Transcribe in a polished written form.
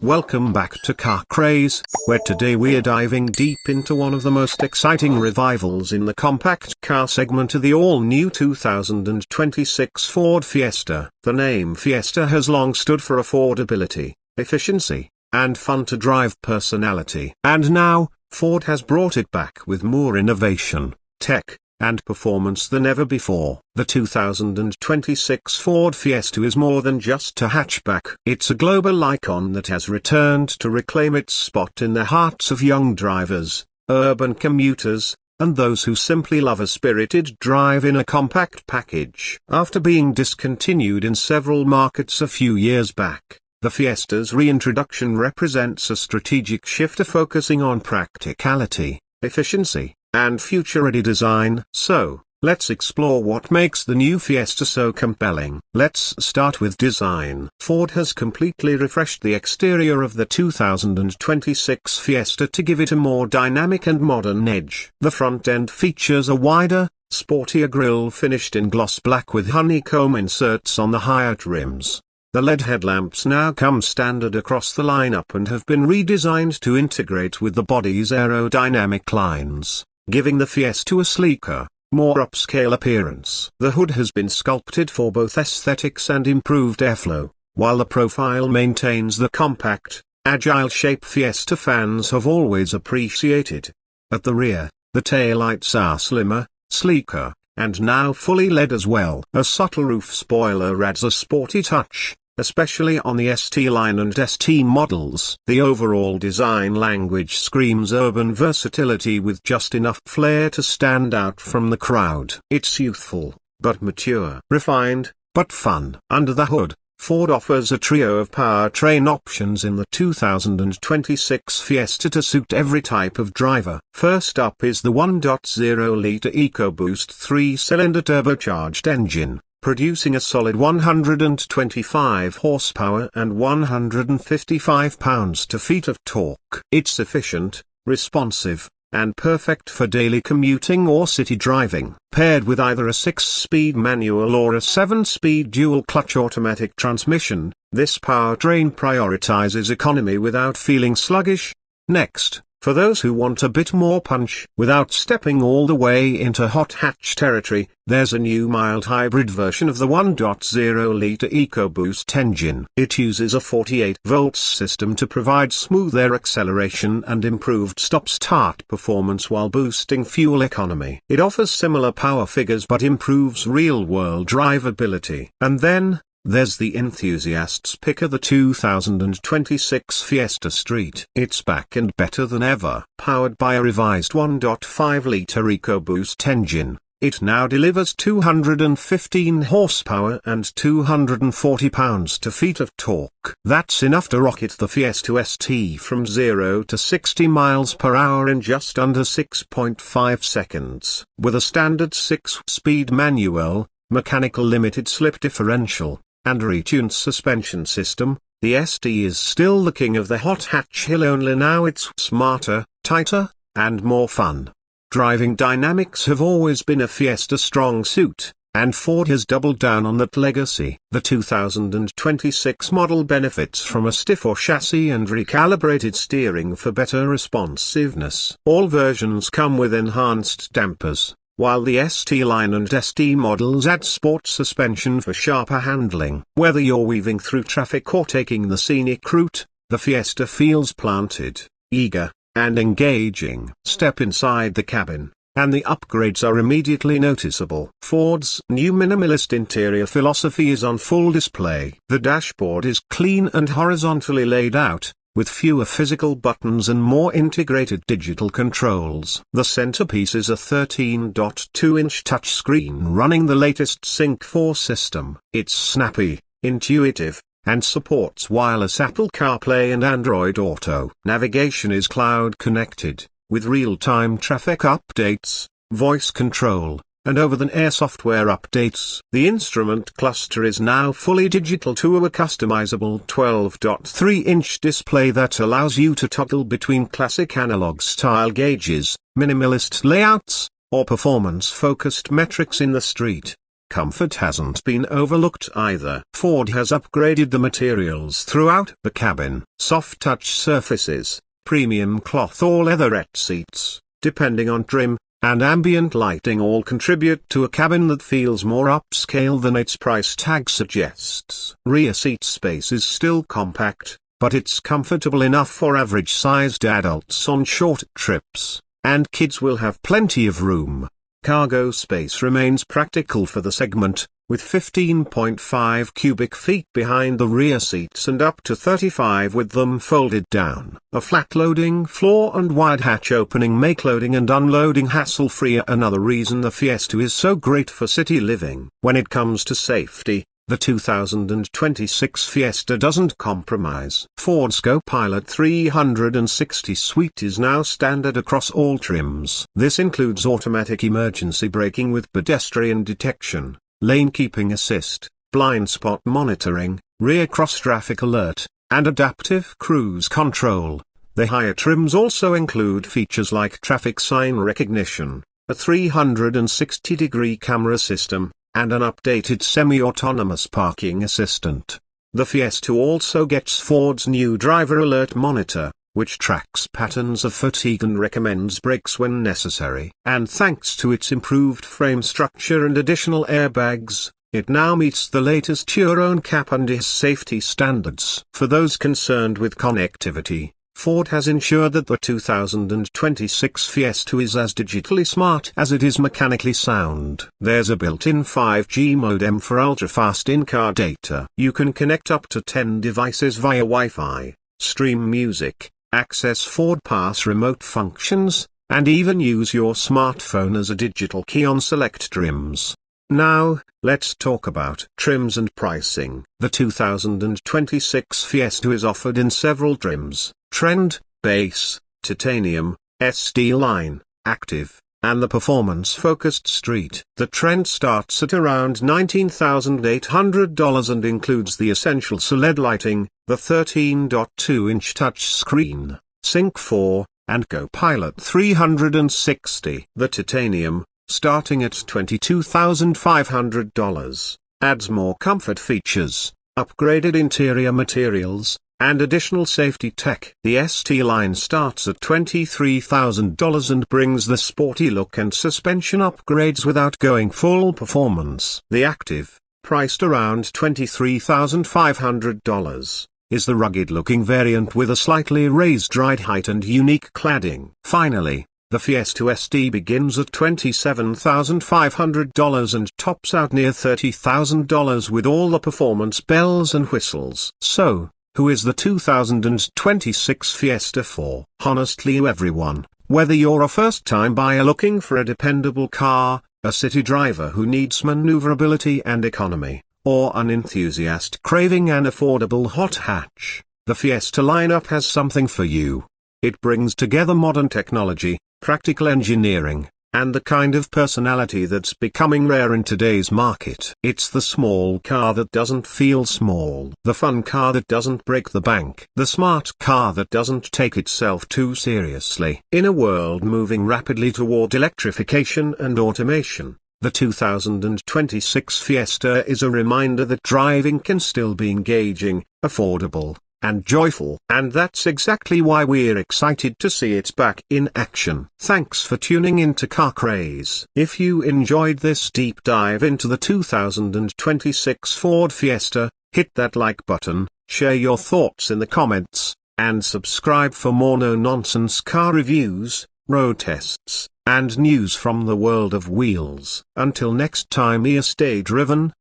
Welcome back to Car Craze, where today we're diving deep into one of the most exciting revivals in the compact car segment of the all-new 2026 Ford Fiesta. The name Fiesta has long stood for affordability, efficiency, and fun-to-drive personality. And now, Ford has brought it back with more innovation, tech, and performance than ever before. The 2026 Ford Fiesta is more than just a hatchback. It's a global icon that has returned to reclaim its spot in the hearts of young drivers, urban commuters, and those who simply love a spirited drive in a compact package. After being discontinued in several markets a few years back, the Fiesta's reintroduction represents a strategic shift focusing on practicality, efficiency, and future-ready design. So, let's explore what makes the new Fiesta so compelling. Let's start with design. Ford has completely refreshed the exterior of the 2026 Fiesta to give it a more dynamic and modern edge. The front end features a wider, sportier grille finished in gloss black with honeycomb inserts on the higher rims. The LED headlamps now come standard across the lineup and have been redesigned to integrate with the body's aerodynamic lines, giving the Fiesta a sleeker, more upscale appearance. The hood has been sculpted for both aesthetics and improved airflow, while the profile maintains the compact, agile shape Fiesta fans have always appreciated. At the rear, the taillights are slimmer, sleeker, and now fully LED as well. A subtle roof spoiler adds a sporty touch, especially on the ST line and ST models. The overall design language screams urban versatility with just enough flair to stand out from the crowd. It's youthful, but mature. Refined, but fun. Under the hood, Ford offers a trio of powertrain options in the 2026 Fiesta to suit every type of driver. First up is the 1.0-liter EcoBoost 3-cylinder turbocharged engine, producing a solid 125 horsepower and 155 pounds-to-feet of torque. It's efficient, responsive, and perfect for daily commuting or city driving. Paired with either a 6-speed manual or a 7-speed dual-clutch automatic transmission, this powertrain prioritizes economy without feeling sluggish. Next, for those who want a bit more punch without stepping all the way into hot hatch territory, there's a new mild hybrid version of the 1.0-liter EcoBoost engine. It uses a 48-volt system to provide smooth air acceleration and improved stop-start performance while boosting fuel economy. It offers similar power figures but improves real-world drivability. And then, there's the enthusiast's pick of the 2026 Fiesta Street. It's back and better than ever. Powered by a revised 1.5-liter EcoBoost engine, it now delivers 215 horsepower and 240 pounds-to-feet of torque. That's enough to rocket the Fiesta ST from 0 to 60 miles per hour in just under 6.5 seconds. With a standard 6-speed manual, mechanical limited slip differential, and retuned suspension system, the ST is still the king of the hot hatch hill, only now it's smarter, tighter, and more fun. Driving dynamics have always been a Fiesta strong suit, and Ford has doubled down on that legacy. The 2026 model benefits from a stiffer chassis and recalibrated steering for better responsiveness. All versions come with enhanced dampers, while the ST line and ST models add sport suspension for sharper handling. Whether you're weaving through traffic or taking the scenic route, the Fiesta feels planted, eager, and engaging. Step inside the cabin, and the upgrades are immediately noticeable. Ford's new minimalist interior philosophy is on full display. The dashboard is clean and horizontally laid out, with fewer physical buttons and more integrated digital controls. The centerpiece is a 13.2-inch touchscreen running the latest Sync 4 system. It's snappy, intuitive, and supports wireless Apple CarPlay and Android Auto. Navigation is cloud-connected, with real-time traffic updates, voice control, and over-the-air software updates. The instrument cluster is now fully digital to a customizable 12.3-inch display that allows you to toggle between classic analog-style gauges, minimalist layouts, or performance-focused metrics in the street. comfort hasn't been overlooked either. Ford has upgraded the materials throughout the cabin. Soft touch surfaces, premium cloth or leatherette seats, depending on trim, and ambient lighting all contribute to a cabin that feels more upscale than its price tag suggests. Rear seat space is still compact, but it's comfortable enough for average-sized adults on short trips, and kids will have plenty of room. Cargo space remains practical for the segment, with 15.5 cubic feet behind the rear seats and up to 35 with them folded down. A flat loading floor and wide hatch opening make loading and unloading hassle-free. Another reason the Fiesta is so great for city living. When it comes to safety, the 2026 Fiesta doesn't compromise. Ford's Co-Pilot 360 suite is now standard across all trims. This includes automatic emergency braking with pedestrian detection, lane keeping assist, blind spot monitoring, rear cross-traffic alert, and adaptive cruise control. The higher trims also include features like traffic sign recognition, a 360-degree camera system, and an updated semi-autonomous parking assistant. The Fiesta also gets Ford's new driver alert monitor, which tracks patterns of fatigue and recommends brakes when necessary. And thanks to its improved frame structure and additional airbags, it now meets the latest Euro NCAP and IS safety standards. For those concerned with connectivity, Ford has ensured that the 2026 Fiesta is as digitally smart as it is mechanically sound. There's a built-in 5G modem for ultra-fast in-car data. You can connect up to 10 devices via Wi-Fi, stream music, access Ford Pass remote functions, and even use your smartphone as a digital key on select trims. Now, let's talk about trims and pricing. The 2026 Fiesta is offered in several trims: Trend, Base, Titanium, SD Line, Active, and the performance-focused Street. The Trend starts at around $19,800 and includes the essential LED lighting, the 13.2-inch touchscreen, Sync 4, and Co-Pilot 360. The Titanium, starting at $22,500, adds more comfort features, upgraded interior materials, and additional safety tech. The ST line starts at $23,000 and brings the sporty look and suspension upgrades without going full performance. The Active, priced around $23,500, is the rugged-looking variant with a slightly raised ride height and unique cladding. Finally, the Fiesta SD begins at $27,500 and tops out near $30,000 with all the performance bells and whistles. So, who is the 2026 Fiesta for? Honestly, everyone, whether you're a first-time buyer looking for a dependable car, a city driver who needs maneuverability and economy, or an enthusiast craving an affordable hot hatch, the Fiesta lineup has something for you. It brings together modern technology, practical engineering, and the kind of personality that's becoming rare in today's market. It's the small car that doesn't feel small, the fun car that doesn't break the bank, the smart car that doesn't take itself too seriously. In a world moving rapidly toward electrification and automation, the 2026 Fiesta is a reminder that driving can still be engaging, affordable, and joyful. And that's exactly why we're excited to see it back in action. Thanks for tuning in to Car Craze. If you enjoyed this deep dive into the 2026 Ford Fiesta, hit that like button, share your thoughts in the comments, and subscribe for more no-nonsense car reviews, road tests, and news from the world of wheels. Until next time, stay driven,